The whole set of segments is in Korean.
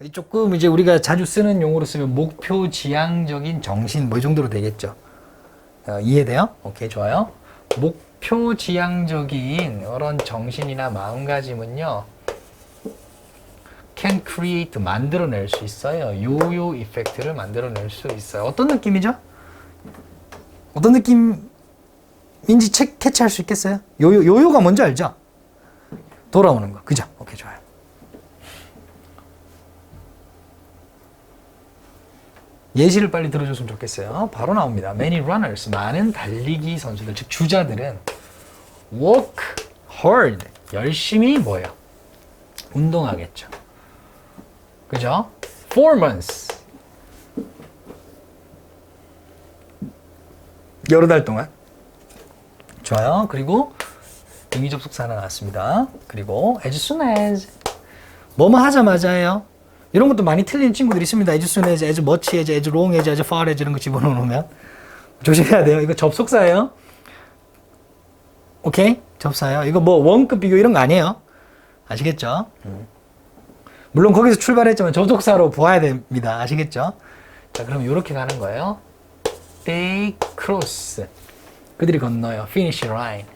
조금 이제 우리가 자주 쓰는 용어로 쓰면 목표 지향적인 정신 뭐 이 정도로 되겠죠. 이해돼요? 오케이, 좋아요. 목표 지향적인 그런 정신이나 마음가짐은요, can create, 만들어낼 수 있어요. 요요 이펙트를 만들어낼 수 있어요. 어떤 느낌이죠? 어떤 느낌인지 캐치할 수 있겠어요? 요요가 뭔지 알죠? 돌아오는 거. 그죠? 오케이, 좋아요. 예시를 빨리 들어줬으면 좋겠어요. 바로 나옵니다. Many runners, 많은 달리기 선수들, 즉 주자들은 work hard, 열심히 뭐예요? 운동하겠죠. 그죠? 4 months, 여러 달 동안. 좋아요. 그리고 등위 접속사 하나 나왔습니다. 그리고 as soon as, 뭐뭐 하자마자예요. 이런 것도 많이 틀리는 친구들이 있습니다. as soon as, as much as, as long as, as far as 이런 거 집어넣으면 조심해야 돼요. 이거 접속사예요. 오케이? 접사예요. 이거 뭐 원급 비교 이런 거 아니에요. 아시겠죠? 물론 거기서 출발했지만 접속사로 보아야 됩니다. 아시겠죠? 자, 그럼 이렇게 가는 거예요. They cross. 그들이 건너요. Finish line.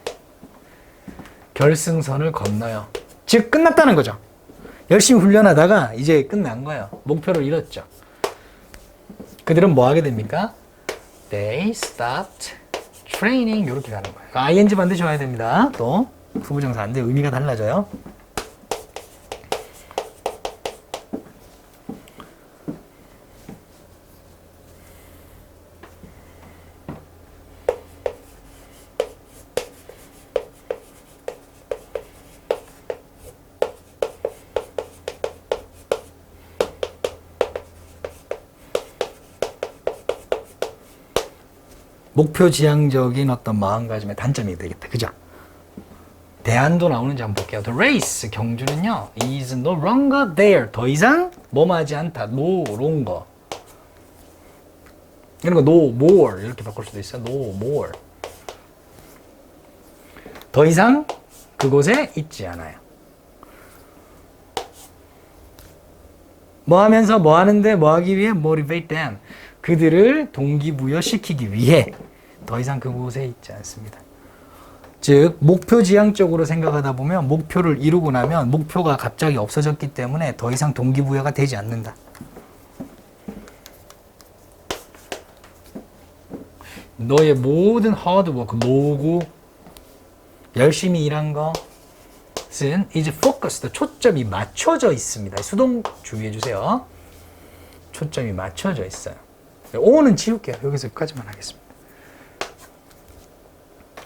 결승선을 건너요. 즉 끝났다는 거죠. 열심히 훈련하다가 이제 끝난 거예요. 목표를 이뤘죠. 그들은 뭐 하게 됩니까? They stopped training. 이렇게 가는 거예요. ing 반드시 와야 됩니다. 또 부부정사인데 의미가 달라져요. 목표 지향적인 어떤 마음가짐의 단점이 되겠다. 그죠? 대안도 나오는지 한번 볼게요. The race, 경주는요, is no longer there. 더 이상 뭐하지 않다. No longer. 이런 거 no more 이렇게 바꿀 수도 있어요. No more. 더 이상 그곳에 있지 않아요. 뭐 하면서 뭐 하는데 뭐 하기 위해 motivate them. 그들을 동기부여시키기 위해 더 이상 그곳에 있지 않습니다. 즉 목표 지향적으로 생각하다 보면 목표를 이루고 나면 목표가 갑자기 없어졌기 때문에 더 이상 동기부여가 되지 않는다. 너의 모든 하드워크, 노고, 열심히 일한 것은 이제 focused, 초점이 맞춰져 있습니다. 수동 주의해 주세요. 초점이 맞춰져 있어요. on은 지울게요. 여기서 여기까지만 하겠습니다.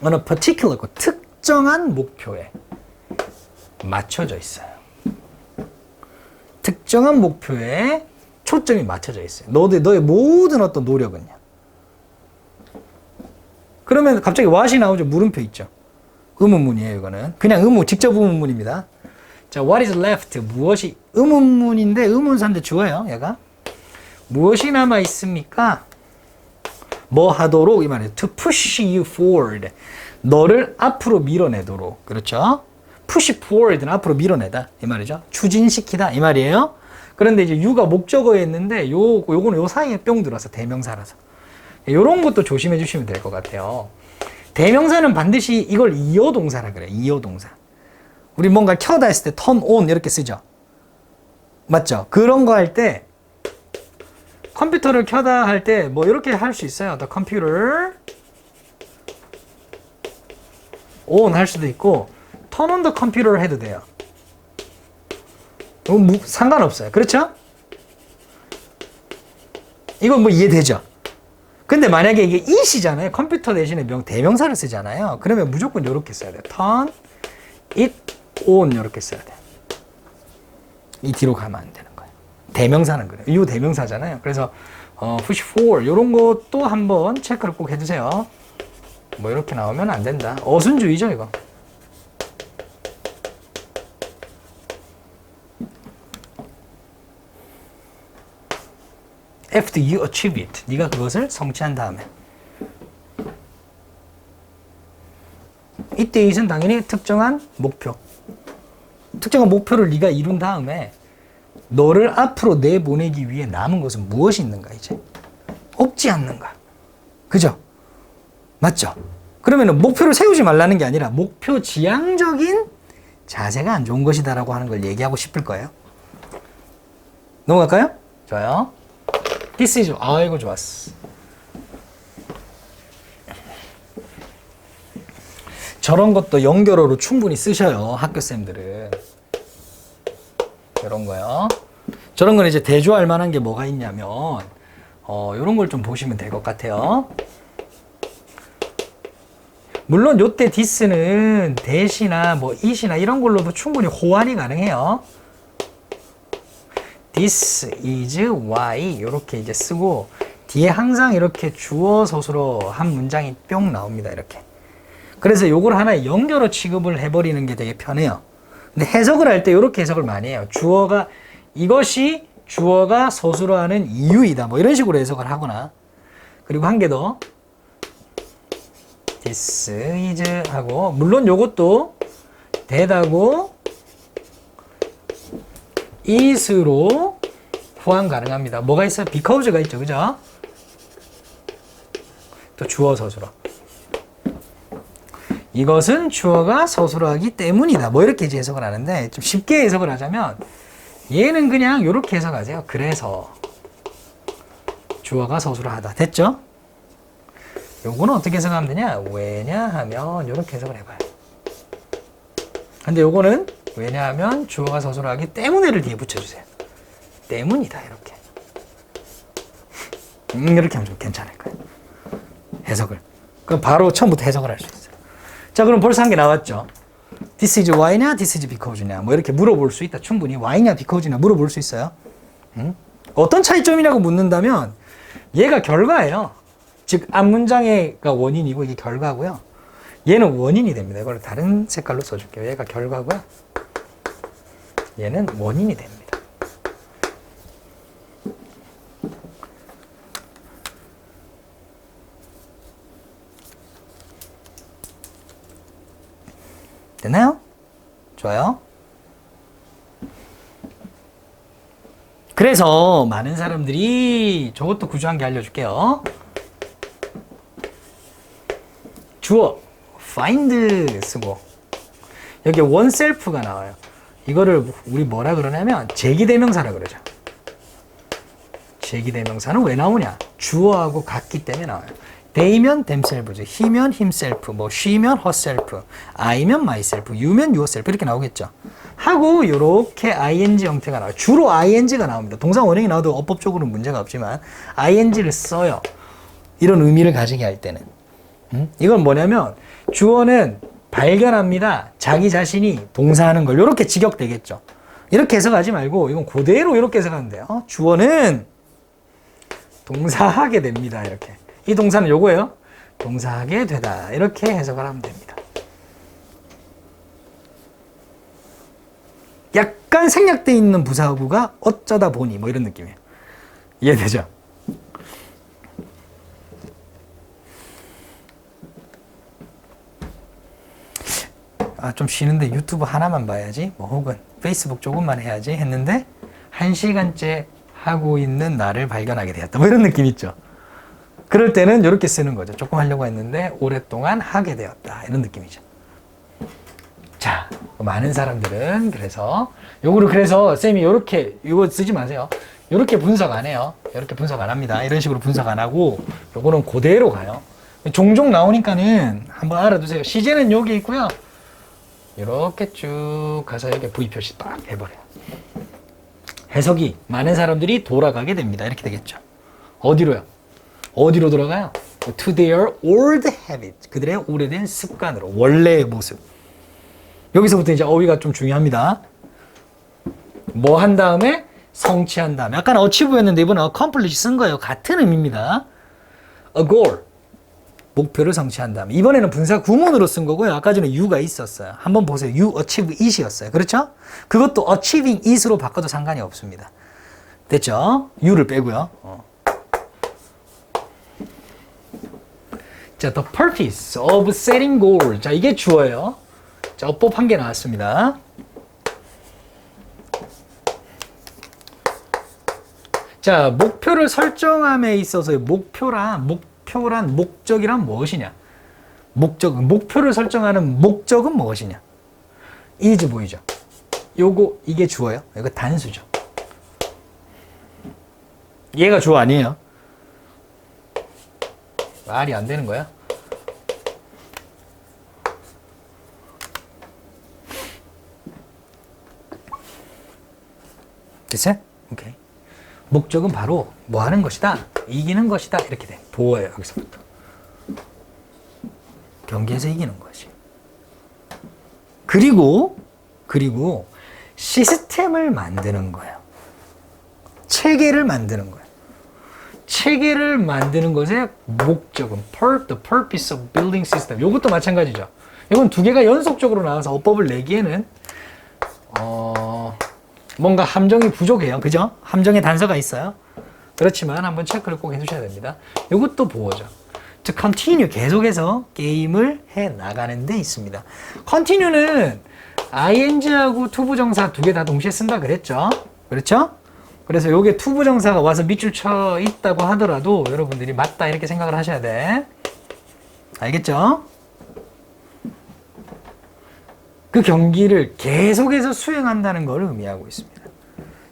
on a particular, 특정한 목표에 맞춰져 있어요. 특정한 목표에 초점이 맞춰져 있어요. 너의 모든 어떤 노력은요. 그러면 갑자기 what이 나오죠. 물음표 있죠. 의문문이에요. 이거는 그냥 직접 의문문입니다. 자, what is left? 무엇이, 의문문인데 의문사인데 주어요. 얘가 무엇이 남아 있습니까? 뭐 하도록 이 말이에요. To push you forward. 너를 앞으로 밀어내도록. 그렇죠? push forward는 앞으로 밀어내다 이 말이죠. 추진시키다 이 말이에요. 그런데 이제 you가 목적어에 있는데 요거는 요 사이에 뿅 들어서 대명사라서 요런 것도 조심해 주시면 될 것 같아요. 대명사는 반드시 이걸 이어 동사라 그래요. 이어 동사. 우리 뭔가 켜다 했을 때 turn on 이렇게 쓰죠. 맞죠? 그런 거 할 때 컴퓨터를 켜다 할 때 뭐 이렇게 할 수 있어요. The computer on 할 수도 있고 turn on the computer 해도 돼요. 상관없어요. 그렇죠? 이건 뭐 이해되죠? 근데 만약에 이게 it이잖아요. 컴퓨터 대신에 대명사를 쓰잖아요. 그러면 무조건 이렇게 써야 돼요. turn it on 이렇게 써야 돼요. 이 뒤로 가면 안 되는 거예요. 대명사는 그래요. 이 대명사잖아요. 그래서 push forward 이런 것도 한번 체크를 꼭 해주세요. 뭐 이렇게 나오면 안 된다. 어순주의죠 이거. After you achieve it. 네가 그것을 성취한 다음에. 이때 it은 당연히 특정한 목표. 특정한 목표를 네가 이룬 다음에 너를 앞으로 내보내기 위해 남은 것은 무엇이 있는가 이제? 없지 않는가? 그죠? 맞죠? 그러면 목표를 세우지 말라는 게 아니라 목표 지향적인 자세가 안 좋은 것이다라고 하는 걸 얘기하고 싶을 거예요. 넘어갈까요? 좋아요. This is, 아이고 좋았어. 저런 것도 연결어로 충분히 쓰셔요. 학교쌤들은. 이런 거요. 저런 건 이제 대조할 만한 게 뭐가 있냐면 이런 걸 좀 보시면 될 것 같아요. 물론 요때 this는 that이나 뭐 it이나 이런 걸로도 충분히 호환이 가능해요. This is why 이렇게 이제 쓰고 뒤에 항상 이렇게 주어 서술어 한 문장이 뿅 나옵니다. 이렇게. 그래서 요걸 하나의 연결어 취급을 해버리는 게 되게 편해요. 근데 해석을 할 때 이렇게 해석을 많이 해요. 이것이 주어가 서술어하는 이유이다. 뭐 이런 식으로 해석을 하거나. 그리고 한 개 더. This is 하고, 물론 요것도 that하고 is로 호환 가능합니다. 뭐가 있어요? because가 있죠. 그죠? 또 주어 서술어. 이것은 주어가 서술어하기 때문이다. 뭐 이렇게 이제 해석을 하는데 좀 쉽게 해석을 하자면 얘는 그냥 이렇게 해석하세요. 그래서 주어가 서술어하다. 됐죠? 요거는 어떻게 해석하면 되냐? 왜냐하면 이렇게 해석을 해봐요. 근데 요거는 왜냐하면 주어가 서술어하기 때문에를 뒤에 붙여주세요. 때문이다. 이렇게. 이렇게 하면 좀 괜찮을 거예요. 해석을. 그럼 바로 처음부터 해석을 할 수 있어요. 자, 그럼 벌써 한 개 나왔죠. This is why냐, this is because냐. 뭐 이렇게 물어볼 수 있다. 충분히 why냐, because냐 물어볼 수 있어요. 어떤 차이점이라고 묻는다면 얘가 결과예요. 즉 앞문장가 원인이고 이게 결과고요. 얘는 원인이 됩니다. 이걸 다른 색깔로 써줄게요. 얘가 결과고요. 얘는 원인이 됩니다. 됐나요? 좋아요. 그래서 많은 사람들이 저것도 구조한 게 알려줄게요. 주어 find 쓰고 여기 oneself가 나와요. 이거를 우리 뭐라 그러냐면 제기대명사라 그러죠. 제기대명사는 왜 나오냐? 주어하고 같기 때문에 나와요. they면 themselves죠. he면 himself, 뭐 she면 herself, I면 myself, you면 yourself 이렇게 나오겠죠. 하고 요렇게 ing 형태가 나와요. 주로 ing가 나옵니다. 동사 원형이 나와도 어법적으로는 문제가 없지만 ing를 써요. 이런 의미를 가지게 할 때는. 이건 뭐냐면 주어는 발견합니다. 자기 자신이 동사하는 걸. 이렇게 직역되겠죠. 이렇게 해석하지 말고 이건 그대로 이렇게 해석하면 돼요. 주어는 동사하게 됩니다. 이렇게. 이 동사는 요거예요. 동사하게 되다. 이렇게 해석을 하면 됩니다. 약간 생략되어 있는 부사구가 어쩌다 보니 뭐 이런 느낌이에요. 이해되죠? 좀 쉬는데 유튜브 하나만 봐야지 뭐 혹은 페이스북 조금만 해야지 했는데 1시간째 하고 있는 나를 발견하게 되었다. 뭐 이런 느낌 있죠? 그럴 때는 이렇게 쓰는 거죠. 조금 하려고 했는데 오랫동안 하게 되었다. 이런 느낌이죠. 자, 많은 사람들은 그래서 요거를 그래서 쌤이 요렇게 이거 쓰지 마세요. 요렇게 분석 안 해요. 요렇게 분석 안 합니다. 이런 식으로 분석 안 하고 요거는 그대로 가요. 종종 나오니까는 한번 알아두세요. 시제는 여기 있고요. 이렇게 쭉 가서 여기 V 표시 딱 해버려요. 해석이 많은 사람들이 돌아가게 됩니다. 이렇게 되겠죠. 어디로요? 어디로 돌아가요? To their old habit. 그들의 오래된 습관으로. 원래의 모습. 여기서부터 이제 어휘가 좀 중요합니다. 뭐 한 다음에 성취한 다음에. 아까는 achieve였는데 이번엔 accomplish 쓴 거예요. 같은 의미입니다. A goal. 목표를 성취한 다음에. 이번에는 분사 구문으로 쓴 거고요. 아까 전에 you가 있었어요. 한번 보세요. you achieve it이었어요. 그렇죠? 그것도 achieving it으로 바꿔도 상관이 없습니다. 됐죠? you를 빼고요. 자, the purpose of setting goal. 자, 이게 주어예요. 자, 어법 한 개 나왔습니다. 자, 목표를 설정함에 있어서의 목표란 목적이란 무엇이냐? 목표를 설정하는 목적은 무엇이냐? is 보이죠? 이게 주어요. 이거 단수죠. 얘가 주어 아니에요. 말이 안 되는 거야. 됐어요? 오케이. 목적은 바로 뭐 하는 것이다? 이기는 것이다. 이렇게 돼. 보어예요. 여기서부터. 경기에서 이기는 것이. 그리고 시스템을 만드는 거예요. 체계를 만드는 거예요. 체계를 만드는 것의 목적은 the purpose of building system. 이것도 마찬가지죠. 이건 두 개가 연속적으로 나와서 어법을 내기에는 뭔가 함정이 부족해요. 그죠? 함정의 단서가 있어요. 그렇지만 한번 체크를 꼭 해두셔야 됩니다. 이것도 보어죠. 즉 continue 계속해서 게임을 해 나가는 데 있습니다. continue는 ing하고 투부정사 두 개 다 동시에 쓴다 그랬죠? 그렇죠? 그래서 요게 투부정사가 와서 밑줄 쳐 있다고 하더라도 여러분들이 맞다 이렇게 생각을 하셔야 돼. 알겠죠? 그 경기를 계속해서 수행한다는 걸 의미하고 있습니다.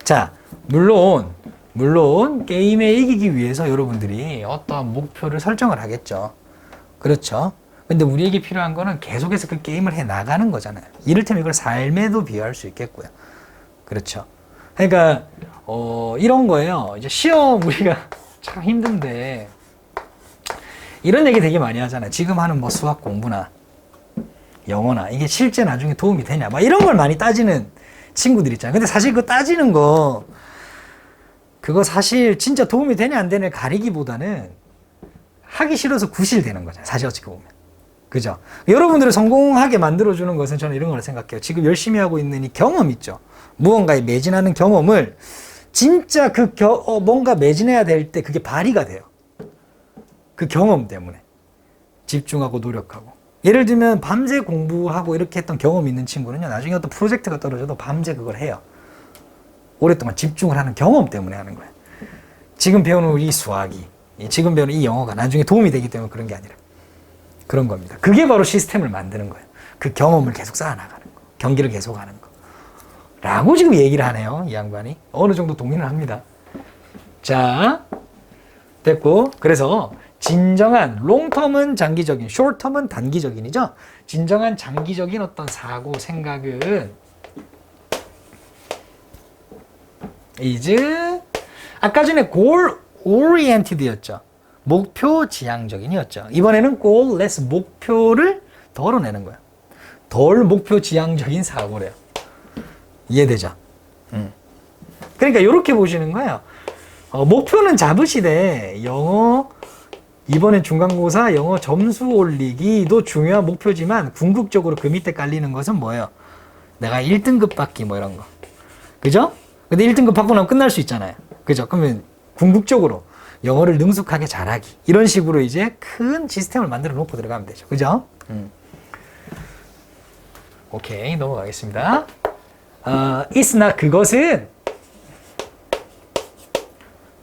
자, 물론 게임에 이기기 위해서 여러분들이 어떠한 목표를 설정을 하겠죠. 그렇죠? 근데 우리에게 필요한 거는 계속해서 그 게임을 해 나가는 거잖아요. 이를테면 이걸 삶에도 비유할 수 있겠고요. 그렇죠? 그러니까 이런 거예요. 이제 시험 우리가 참 힘든데 이런 얘기 되게 많이 하잖아요. 지금 하는 뭐 수학 공부나 영어나 이게 실제 나중에 도움이 되냐 막 이런 걸 많이 따지는 친구들 있잖아요. 근데 사실 그거 따지는 거 그거 사실 진짜 도움이 되냐 안 되냐 가리기보다는 하기 싫어서 구실되는 거잖아요. 사실 어떻게 보면. 그죠? 여러분들을 성공하게 만들어주는 것은 저는 이런 걸 생각해요. 지금 열심히 하고 있는 이 경험 있죠. 무언가에 매진하는 경험을 진짜 뭔가 매진해야 될 때 그게 발휘가 돼요. 그 경험 때문에. 집중하고 노력하고. 예를 들면 밤새 공부하고 이렇게 했던 경험이 있는 친구는요. 나중에 어떤 프로젝트가 떨어져도 밤새 그걸 해요. 오랫동안 집중을 하는 경험 때문에 하는 거예요. 지금 배우는 이 수학이, 지금 배우는 이 영어가 나중에 도움이 되기 때문에 그런 게 아니라 그런 겁니다. 그게 바로 시스템을 만드는 거예요. 그 경험을 계속 쌓아나가는 거. 경기를 계속하는 거. 라고 지금 얘기를 하네요. 이 양반이. 어느 정도 동의를 합니다. 자, 됐고. 그래서 진정한 롱텀은 장기적인, 숏텀은 단기적인이죠. 진정한 장기적인 어떤 사고, 생각은 is 아까 전에 goal oriented였죠. 목표 지향적인이었죠. 이번에는 goalless 목표를 덜어내는 거예요. 덜 목표 지향적인 사고래요. 이해되죠? 그러니까 이렇게 보시는 거예요. 목표는 잡으시되 영어 이번엔 중간고사 영어 점수 올리기도 중요한 목표지만 궁극적으로 그 밑에 깔리는 것은 뭐예요? 내가 1등급 받기 뭐 이런 거. 그죠? 근데 1등급 받고 나면 끝날 수 있잖아요. 그죠? 그러면 궁극적으로 영어를 능숙하게 잘하기. 이런 식으로 이제 큰 시스템을 만들어 놓고 들어가면 되죠. 그죠? 오케이. 넘어가겠습니다. is not 그것은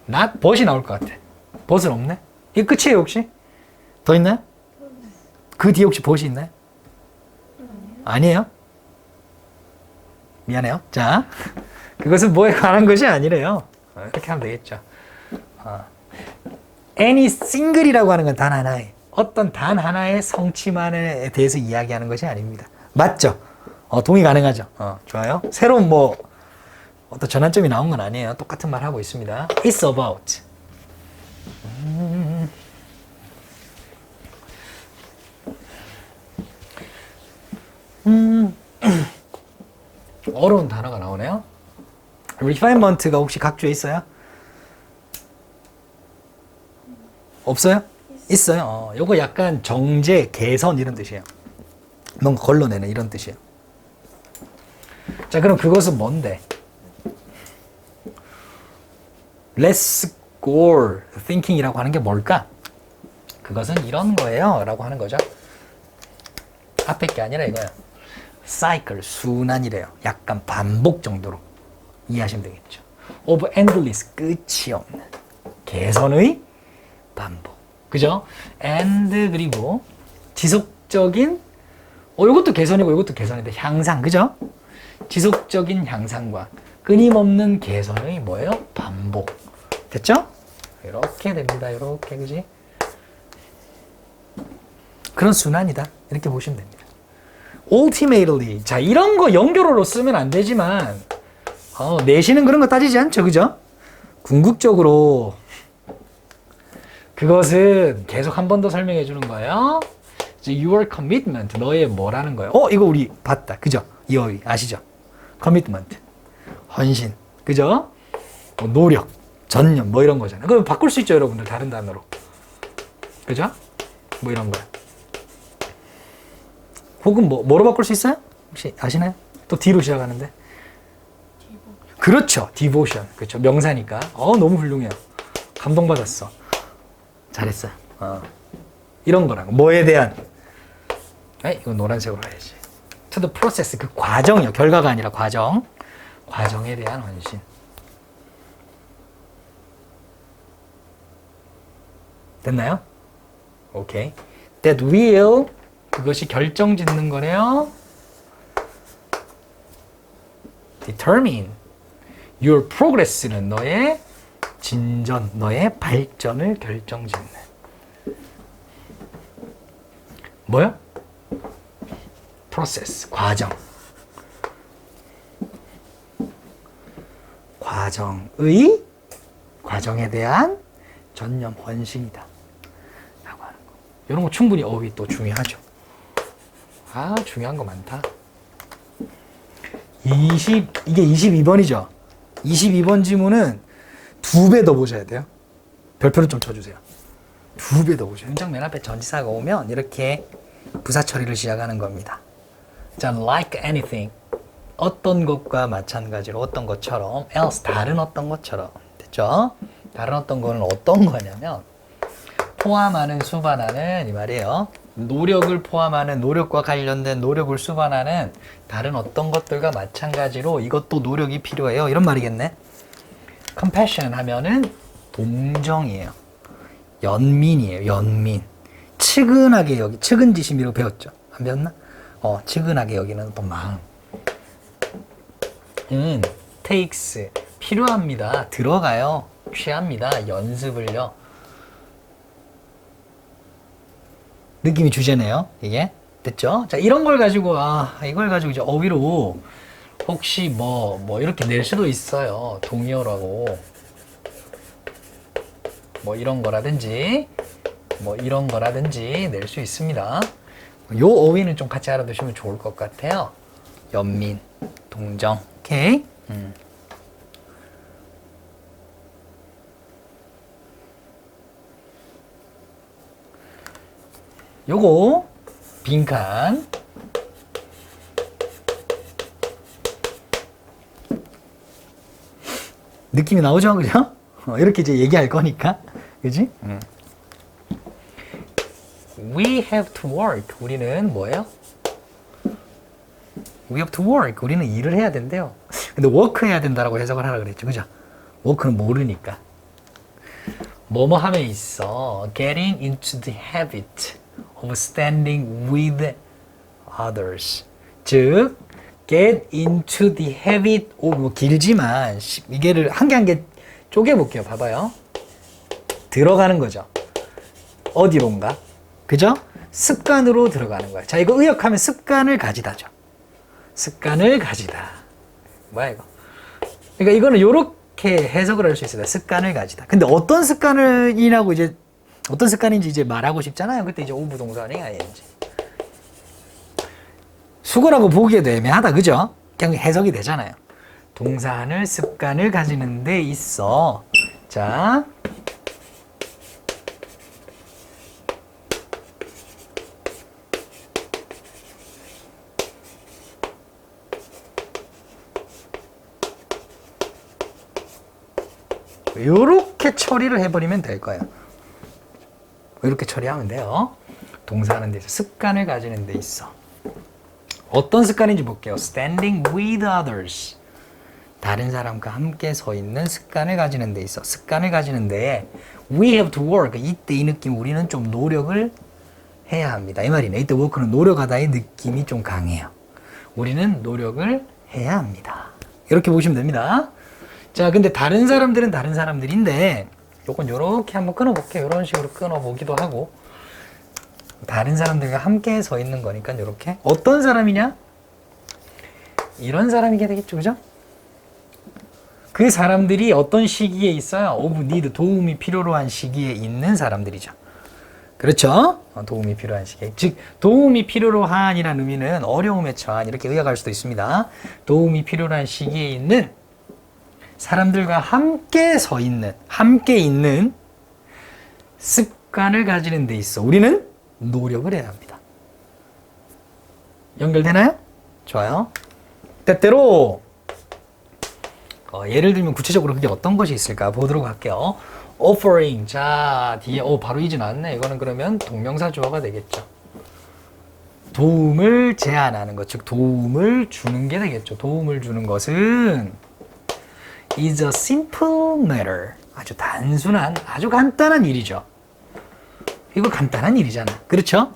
not but이 나올 것 같아. but은 없네? 이게 끝이에요 혹시? 더 있나요? 그 뒤에 혹시 but이 있나요? 아니에요? 미안해요. 자, 그것은 뭐에 관한 것이 아니래요. 이렇게 하면 되겠죠. any single이라고 하는 건 단 하나의 어떤 단 하나의 성취만에 대해서 이야기하는 것이 아닙니다. 맞죠? 동의 가능하죠? 좋아요. 새로운 뭐 어떤 전환점이 나온 건 아니에요. 똑같은 말 하고 있습니다. It's about. 어려운 단어가 나오네요. refinement가 혹시 각주에 있어요? 없어요? 있어요. 요거 약간 정제, 개선 이런 뜻이에요. 뭔가 걸러내는 이런 뜻이에요. 자, 그럼 그것은 뭔데? Let's go thinking이라고 하는 게 뭘까? 그것은 이런 거예요 라고 하는 거죠. 앞에 게 아니라 이거예요. cycle, 순환이래요. 약간 반복 정도로 이해하시면 되겠죠. of endless, 끝이 없는 개선의 반복. 그죠? and 그리고 지속적인 요것도 개선이고 요것도 개선인데 향상. 그죠? 지속적인 향상과 끊임없는 개선의 뭐예요? 반복. 됐죠? 이렇게 됩니다. 이렇게. 그지? 그런 순환이다. 이렇게 보시면 됩니다. ultimately. 자, 이런 거 연결어로 쓰면 안 되지만 내신은 그런 거 따지지 않죠. 그죠? 궁극적으로 그것은 계속 한 번 더 설명해 주는 거예요. Your commitment. 너의 뭐라는 거예요. 이거 우리 봤다. 그죠? 이 어휘 아시죠? commitment. 헌신. 그죠? 노력, 전념 뭐 이런 거잖아요. 그럼 바꿀 수 있죠, 여러분들. 다른 단어로. 그죠? 뭐 이런 거야. 혹은 뭐로 바꿀 수 있어요? 혹시 아시나요? 또 D로 시작하는데. 그렇죠. devotion. 그렇죠. 명사니까. 너무 훌륭해요. 감동받았어. 잘했어. 이런 거라고. 뭐에 대한. 이거 노란색으로 해야지. To the process. 그 과정이요. 결과가 아니라 과정. 과정에 대한 헌신. 됐나요? 오케이. That will. 그것이 결정짓는 거네요. Determine. Your progress는 너의 진전, 너의 발전을 결정짓는. 뭐요? Process, 과정. 과정에 대한 전념, 헌신이다. 라고 하는 거. 이런 거 충분히 어휘 또 중요하죠. 중요한 거 많다. 이게 22번이죠. 22번 지문은 2배 더 보셔야 돼요. 별표를 좀 쳐주세요. 2배 더 보셔요. 문장 맨 앞에 전치사가 오면 이렇게 부사 처리를 시작하는 겁니다. 자, like anything. 어떤 것과 마찬가지로 어떤 것처럼 else 다른 어떤 것처럼. 됐죠? 다른 어떤 거는 어떤 거냐면 포함하는, 수반하는 이 말이에요. 노력을 포함하는, 노력과 관련된 노력을 수반하는 다른 어떤 것들과 마찬가지로 이것도 노력이 필요해요. 이런 말이겠네. compassion 하면은 동정이에요. 연민이에요. 연민. 측은하게 여기, 측은지심이라고 배웠죠. 안 배웠나? 측은하게 여기는 어떤 마음. takes. 필요합니다. 들어가요. 취합니다. 연습을요. 느낌이 주제네요. 이게. 됐죠? 자, 이런 걸 가지고, 이걸 가지고 이제 어휘로 혹시 뭐 이렇게 낼 수도 있어요. 동의어라고. 뭐 이런 거라든지 낼 수 있습니다. 요 어휘는 좀 같이 알아두시면 좋을 것 같아요. 연민, 동정. 오케이? 요거 빈칸 느낌이 나오죠, 그죠? 이렇게 이제 얘기할 거니까, 그지? We have to work. 우리는 뭐예요? We have to work. 우리는 일을 해야 된대요. 근데 work 해야 된다라고 해석을 하라 그랬죠, 그죠? work는 모르니까. 뭐뭐 함에 있어. Getting into the habit of standing with others. 즉, get into the habit of, 뭐 길지만 이게를 한 개 한 개 쪼개볼게요. 봐봐요. 들어가는 거죠. 어디론가? 그죠? 습관으로 들어가는 거야. 자, 이거 의역하면 습관을 가지다죠. 습관을 가지다. 뭐야 이거? 그러니까 이거는 요렇게 해석을 할 수 있어요. 습관을 가지다. 근데 어떤 습관이라고 이제 어떤 습관인지 이제 말하고 싶잖아요. 그때 이제 오부 동사니 아닌지. 수거라고 보기에도 애매하다. 그죠? 그냥 해석이 되잖아요. 동사를 습관을 가지는 데 있어. 자. 요렇게 처리를 해버리면 될 거예요. 이렇게 처리하면 돼요. 동사하는 데 있어. 습관을 가지는 데 있어. 어떤 습관인지 볼게요. Standing with others. 다른 사람과 함께 서 있는 습관을 가지는 데 있어. 습관을 가지는 데에 we have to work. 이때 이 느낌 우리는 좀 노력을 해야 합니다. 이 말이네. 이때 work는 노력하다의 느낌이 좀 강해요. 우리는 노력을 해야 합니다. 이렇게 보시면 됩니다. 자, 근데 다른 사람들은 다른 사람들인데 요건 요렇게 한번 끊어볼게요. 이런 식으로 끊어보기도 하고 다른 사람들과 함께 서 있는 거니까 요렇게 어떤 사람이냐? 이런 사람이게 되겠죠. 그죠? 그 사람들이 어떤 시기에 있어요? of need, 도움이 필요로 한 시기에 있는 사람들이죠. 그렇죠? 도움이 필요한 시기에. 즉, 도움이 필요로 한이라는 의미는 어려움에 처한 이렇게 의역할 수도 있습니다. 도움이 필요로 한 시기에 있는 사람들과 함께 서 있는, 함께 있는 습관을 가지는 데 있어. 우리는 노력을 해야 합니다. 연결되나요? 좋아요. 때때로 예를 들면 구체적으로 그게 어떤 것이 있을까 보도록 할게요. offering. 자, 뒤에 바로 이제 나왔네. 이거는 그러면 동명사 주어가 되겠죠. 도움을 제안하는 것, 즉 도움을 주는 게 되겠죠. 도움을 주는 것은 is a simple matter. 아주 단순한, 아주 간단한 일이죠. 이거 간단한 일이잖아. 그렇죠?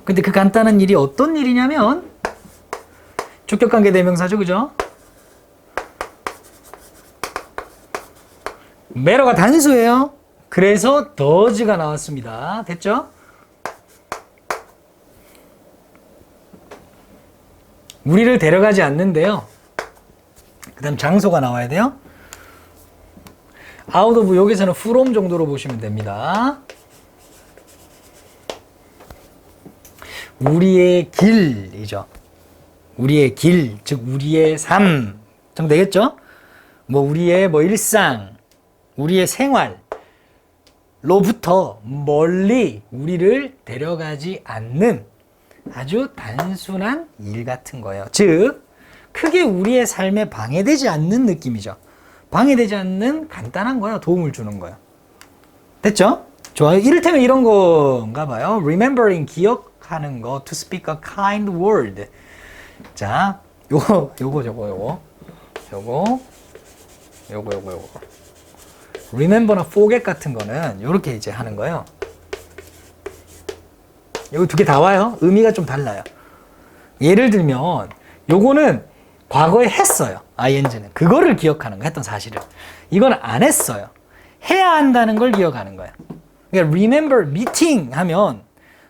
근데 그 간단한 일이 어떤 일이냐면 주격관계 대명사죠. 그죠? matter가 단수예요. 그래서 does가 나왔습니다. 됐죠? 우리를 데려가지 않는데요. 그 다음 장소가 나와야 돼요. out of 여기서는 from 정도로 보시면 됩니다. 우리의 길이죠. 우리의 길, 즉 우리의 삶 정도 되겠죠? 우리의 일상, 우리의 생활로부터 멀리 우리를 데려가지 않는 아주 단순한 일 같은 거예요. 즉 크게 우리의 삶에 방해되지 않는 느낌이죠. 방해되지 않는 간단한 거예요. 도움을 주는 거예요. 됐죠? 좋아요. 이를테면 이런 건가 봐요. remembering, 기억하는 거. to speak a kind word. 자, 요거. remember나 forget 같은 거는 요렇게 이제 하는 거예요. 여기 두 개 다 와요. 의미가 좀 달라요. 예를 들면 요거는 과거에 했어요. ing는. 그거를 기억하는 거, 했던 사실을. 이건 안 했어요. 해야 한다는 걸 기억하는 거예요. 그러니까 remember meeting 하면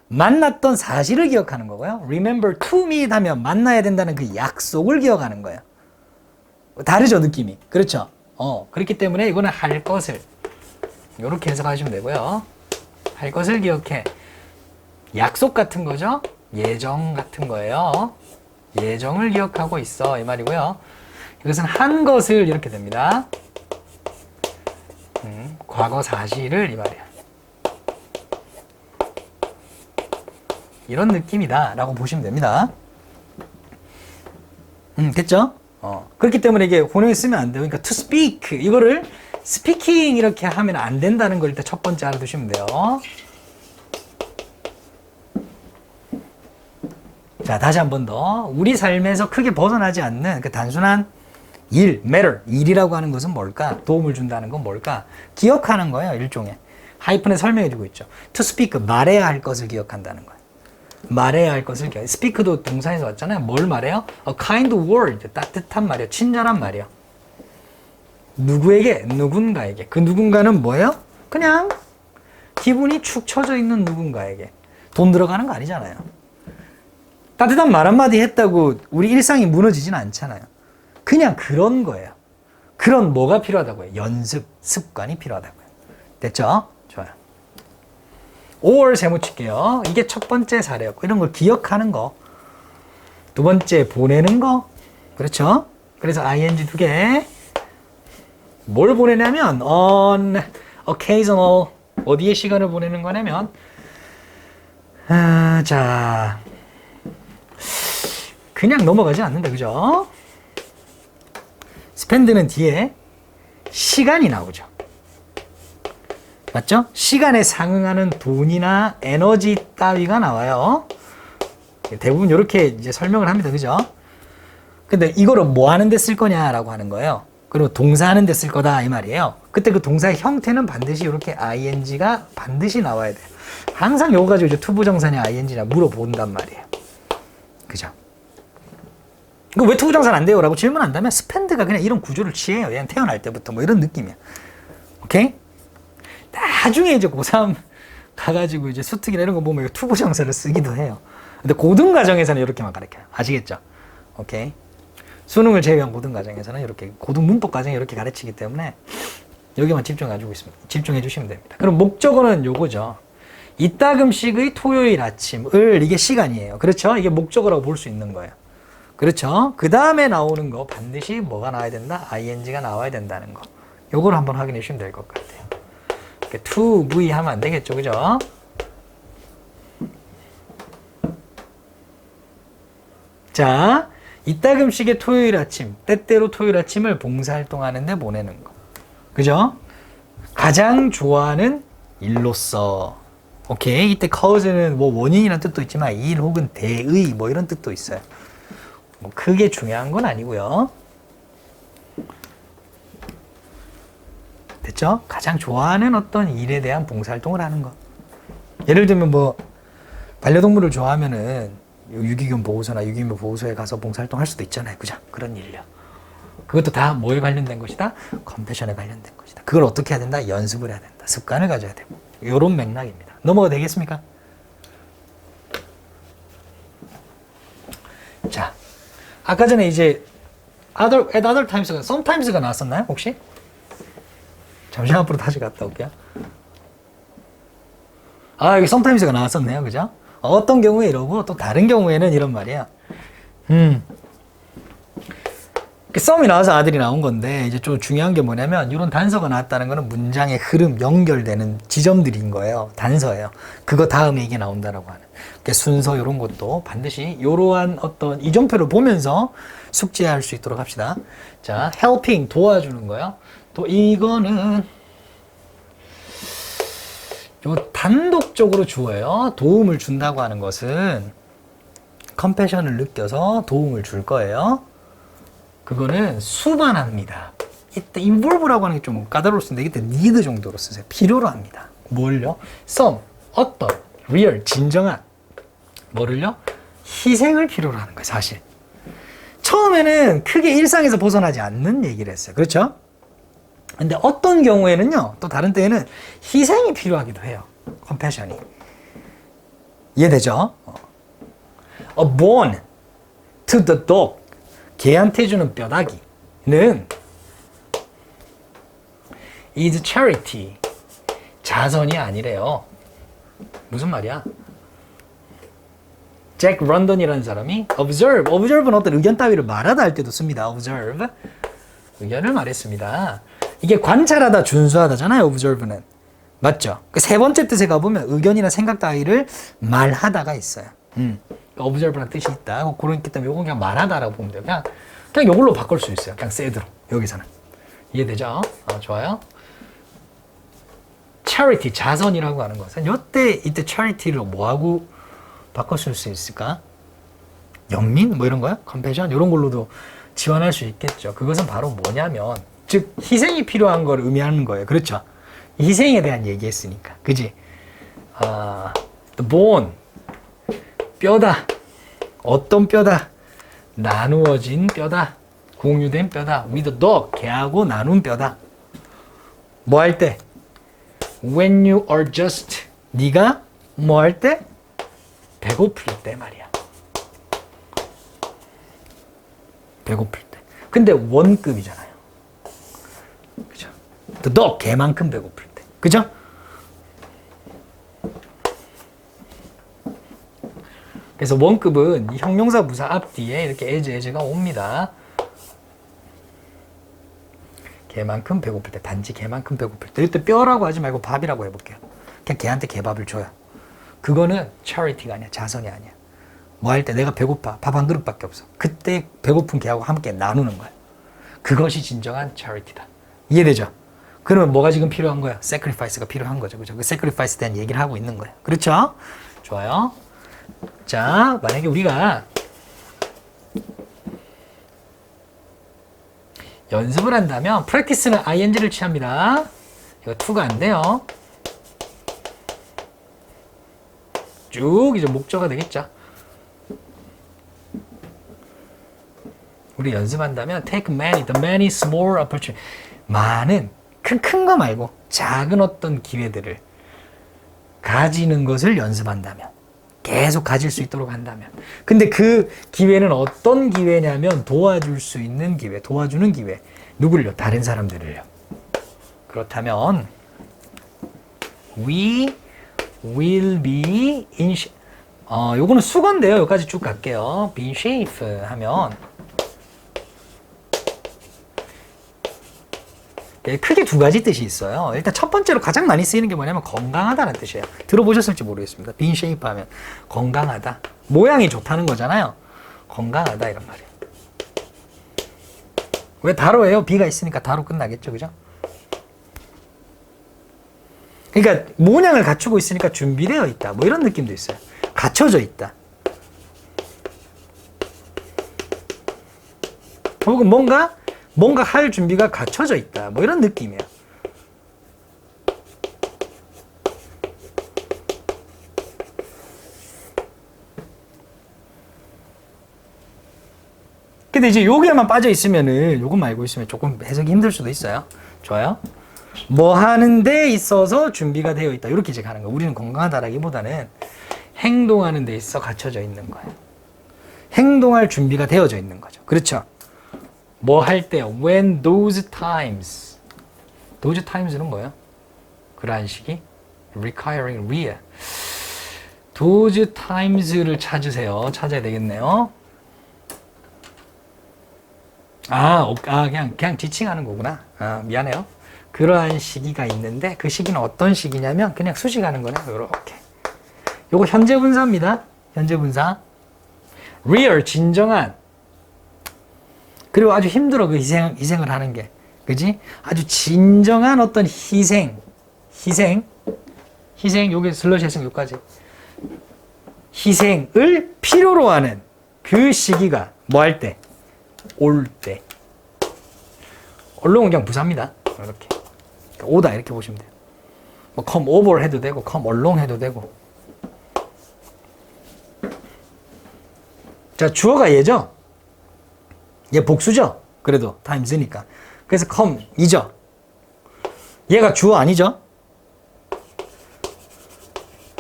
만났던 사실을 기억하는 거고요. remember to meet 하면 만나야 된다는 그 약속을 기억하는 거예요. 다르죠, 느낌이. 그렇죠? 그렇기 때문에 이거는 할 것을 이렇게 해석하시면 되고요. 할 것을 기억해. 약속 같은 거죠. 예정 같은 거예요. 예정을 기억하고 있어 이 말이고요. 이것은 한 것을 이렇게 됩니다. 과거 사실을 이 말이야. 이런 느낌이다 라고 보시면 됩니다. 됐죠? 그렇기 때문에 이게 혼용에 쓰면 안 돼요. 그러니까 to speak 이거를 speaking 이렇게 하면 안 된다는 걸 일단 첫 번째 알아두시면 돼요. 자, 다시 한 번 더. 우리 삶에서 크게 벗어나지 않는 그 단순한 일, matter, 일이라고 하는 것은 뭘까? 도움을 준다는 건 뭘까? 기억하는 거예요, 일종의. 하이픈에 설명해주고 있죠. to speak, 말해야 할 것을 기억한다는 거예요. 말해야 할 것을 기억. speak도 동사에서 왔잖아요. 뭘 말해요? A kind word, 따뜻한 말이요. 친절한 말이요. 누구에게? 누군가에게. 그 누군가는 뭐예요? 그냥 기분이 축 처져 있는 누군가에게. 돈 들어가는 거 아니잖아요. 따뜻한 말 한마디 했다고 우리 일상이 무너지진 않잖아요. 그냥 그런 거예요. 그런 뭐가 필요하다고요? 연습, 습관이 필요하다고요. 됐죠? 좋아요. 5월 세모칠게요. 이게 첫 번째 사례였고 이런 걸 기억하는 거. 두 번째 보내는 거. 그렇죠? 그래서 ing 두 개. 뭘 보내냐면 on occasional 어디에 시간을 보내는 거냐면 자 그냥 넘어가지 않는다. 그죠? spend는 뒤에 시간이 나오죠. 맞죠? 시간에 상응하는 돈이나 에너지 따위가 나와요. 대부분 이렇게 이제 설명을 합니다. 그죠? 근데 이거를 뭐 하는 데 쓸 거냐라고 하는 거예요. 그리고 동사 하는 데 쓸 거다 이 말이에요. 그때 그 동사의 형태는 반드시 이렇게 ing가 반드시 나와야 돼요. 항상 이거 가지고 이제 투부정사냐 ing냐 물어본단 말이에요. 그죠? 이거 왜 투부정사는 안 돼요? 라고 질문한다면 스펜드가 그냥 이런 구조를 취해요. 얘는 태어날 때부터 뭐 이런 느낌이야. 오케이? 나중에 이제 고3 가가지고 이제 수특이나 이런 거 보면 투부정사를 쓰기도 해요. 근데 고등과정에서는 이렇게만 가르쳐요. 아시겠죠? 오케이? 수능을 제외한 고등과정에서는 이렇게 고등문법과정에 이렇게 가르치기 때문에 여기만 집중해 주시면 됩니다. 그럼 목적어는 요거죠. 이따금씩의 토요일 아침을 이게 시간이에요. 그렇죠? 이게 목적어라고 볼 수 있는 거예요. 그렇죠? 그 다음에 나오는 거 반드시 뭐가 나와야 된다? ing가 나와야 된다는 거. 요걸 한번 확인해 주시면 될 것 같아요. to, v 하면 안 되겠죠. 그죠? 자, 이따금씩의 토요일 아침, 때때로 토요일 아침을 봉사활동하는데 보내는 거. 그죠? 가장 좋아하는 일로서. 오케이. 이때 cause는 뭐 원인이라는 뜻도 있지만 일 혹은 대의 뭐 이런 뜻도 있어요. 뭐 크게 중요한 건 아니고요. 됐죠? 가장 좋아하는 어떤 일에 대한 봉사활동을 하는 거. 예를 들면 뭐 반려동물을 좋아하면은 유기견 보호소나 유기묘 보호소에 가서 봉사활동 할 수도 있잖아요. 그죠? 그런 일요. 그것도 다 뭐에 관련된 것이다? 컴패션에 관련된 것이다. 그걸 어떻게 해야 된다? 연습을 해야 된다. 습관을 가져야 되고. 요런 맥락입니다. 넘어가 되겠습니까? 자, 아까 전에 이제 at other times가 sometimes가 나왔었나요? 혹시? 잠시 앞으로 다시 갔다 올게요. 아, 여기 sometimes가 나왔었네요. 그죠? 어떤 경우에 이러고 또 다른 경우에는 이런 말이야. 썸이 나와서 아들이 나온 건데 이제 좀 중요한 게 뭐냐면 이런 단서가 나왔다는 거는 문장의 흐름, 연결되는 지점들인 거예요. 단서예요. 그거 다음에 이게 나온다라고 하는. 순서 이런 것도 반드시 이러한 어떤 이정표를 보면서 숙지할 수 있도록 합시다. 자, helping 도와주는 거요. 또 이거는 요 단독적으로 주어요. 도움을 준다고 하는 것은 컴패션을 느껴서 도움을 줄 거예요. 그거는 수반합니다. 이때 involve라고 하는 게 좀 까다로울 수 있는데 이때 need 정도로 쓰세요. 필요로 합니다. 뭘요? some, 어떤, real, 진정한. 뭐를요? 희생을 필요로 하는 거예요, 사실. 처음에는 크게 일상에서 벗어나지 않는 얘기를 했어요. 그렇죠? 근데 어떤 경우에는요, 또 다른 때에는 희생이 필요하기도 해요. 컴패션이. 이해되죠? A bone to the dog. 개한테 주는 뼈다귀는 is charity. 자선이 아니래요. 무슨 말이야? 잭 런던이라는 사람이 observe는 어떤 의견 따위를 말하다 할 때도 씁니다. observe. 의견을 말했습니다. 이게 관찰하다, 준수하다잖아요. observe는. 맞죠? 그 세 번째 뜻에 가보면 의견이나 생각 따위를 말하다가 있어요. observe라는 뜻이 있다. 그렇기 때문에 이거 그냥 말하다라고 보면 돼요. 그냥 이걸로 바꿀 수 있어요. 그냥 said로. 여기서는. 이해되죠? 좋아요. charity, 자선이라고 하는 것은 이때 charity를 뭐하고 바꿨을 수 있을까? 연민? 뭐 이런 거요? compassion? 이런 걸로도 지원할 수 있겠죠. 그것은 바로 뭐냐면 즉 희생이 필요한 걸 의미하는 거예요. 그렇죠? 희생에 대한 얘기했으니까. 그지? the bone. 뼈다. 어떤 뼈다? 나누어진 뼈다. 공유된 뼈다. with the dog. 개하고 나눈 뼈다. 뭐 할 때? when you are just. 네가 뭐 할 때? 배고플 때 말이야. 배고플 때. 근데 원급이잖아요. 그죠? the dog. 개만큼 배고플 때. 그죠? 그래서 원급은 형용사 부사 앞뒤에 이렇게 as가 옵니다. 개만큼 배고플 때, 단지 개만큼 배고플 때. 이때 뼈라고 하지 말고 밥이라고 해볼게요. 그냥 개한테 개밥을 줘요. 그거는 charity가 아니야. 자선이 아니야. 뭐 할 때 내가 배고파. 밥 한 그릇밖에 없어. 그때 배고픈 개하고 함께 나누는 거야. 그것이 진정한 charity다. 이해되죠? 그러면 뭐가 지금 필요한 거야? sacrifice가 필요한 거죠. 그죠? 그 sacrifice에 대한 얘기를 하고 있는 거야. 그렇죠? 좋아요. 자, 만약에 우리가 연습을 한다면 practice는 ing를 취합니다. 이거 to가 안 돼요. 쭉 이제 목적어가 되겠죠. 우리 연습한다면 take many, the many small opportunities. 많은 큰 거 말고 작은 어떤 기회들을 가지는 것을 연습한다면, 계속 가질 수 있도록 한다면. 근데 그 기회는 어떤 기회냐면 도와줄 수 있는 기회, 도와주는 기회. 누구를요? 다른 사람들을요. 그렇다면 we will be in shape. 요거는 수건인데요. 여기까지 쭉 갈게요. be in shape 하면 크게 두 가지 뜻이 있어요. 일단 첫 번째로 가장 많이 쓰이는 게 뭐냐면 건강하다는 뜻이에요. 들어보셨을지 모르겠습니다. be in shape 하면 건강하다. 모양이 좋다는 거잖아요. 건강하다 이런 말이에요. 왜 다로예요? be가 있으니까 다로 끝나겠죠. 그죠? 그러니까 모양을 갖추고 있으니까 준비되어 있다. 뭐 이런 느낌도 있어요. 갖춰져 있다. 혹은 뭔가 할 준비가 갖춰져 있다. 뭐 이런 느낌이에요. 근데 이제 여기에만 빠져 있으면은 요것만 알고 있으면 조금 해석이 힘들 수도 있어요. 좋아요? 뭐 하는 데 있어서 준비가 되어 있다. 이렇게 이제 가는 거예요. 우리는 건강하다라기보다는 행동하는 데 있어 갖춰져 있는 거예요. 행동할 준비가 되어져 있는 거죠. 그렇죠? 뭐 할 때, when those times. those times는 뭐예요? 그러한 시기? requiring, real. those times를 찾으세요. 찾아야 되겠네요. 그냥 지칭하는 거구나. 미안해요. 그러한 시기가 있는데 그 시기는 어떤 시기냐면 그냥 수식하는 거네요. 요렇게. 요거 현재 분사입니다. 현재 분사. real, 진정한. 그리고 아주 힘들어, 그 희생을 하는 게. 그지? 아주 진정한 어떤 희생, 요게 슬러시 해석 요까지. 희생을 필요로 하는 그 시기가 뭐 할 때? 올 때. 얼렁은 그냥 부사입니다. 이렇게. 그러니까 오다, 이렇게 보시면 돼요. 뭐, come over 해도 되고, come along 해도 되고. 자, 주어가 얘죠? 얘 복수죠? 그래도 times니까. 그래서 come이죠? 얘가 주어 아니죠?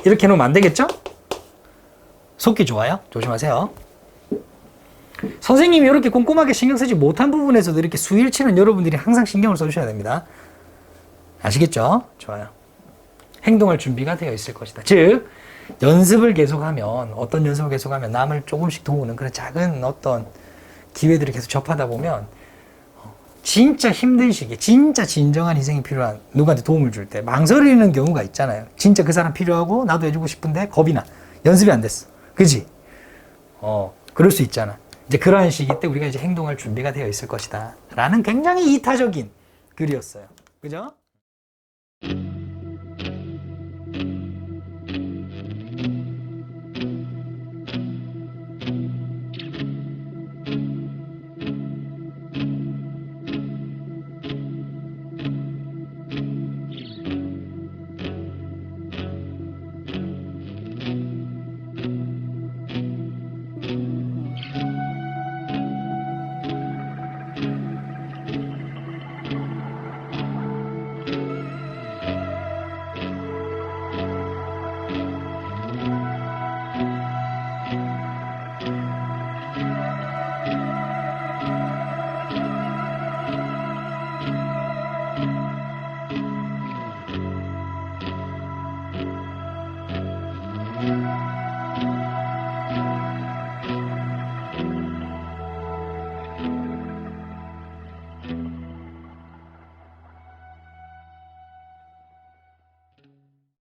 이렇게 놓으면 안 되겠죠? 속기 좋아요? 조심하세요. 선생님이 이렇게 꼼꼼하게 신경 쓰지 못한 부분에서도 이렇게 수일치는 여러분들이 항상 신경을 써주셔야 됩니다. 아시겠죠? 좋아요. 행동할 준비가 되어 있을 것이다. 즉, 연습을 계속하면, 어떤 연습을 계속하면 남을 조금씩 도우는 그런 작은 어떤 기회들을 계속 접하다 보면 진짜 힘든 시기, 진짜 진정한 희생이 필요한 누구한테 도움을 줄 때 망설이는 경우가 있잖아요. 진짜 그 사람 필요하고 나도 해주고 싶은데 겁이 나. 연습이 안 됐어. 그지? 그럴 수 있잖아. 이제 그러한 시기 때 우리가 이제 행동할 준비가 되어 있을 것이다. 라는 굉장히 이타적인 글이었어요. 그죠?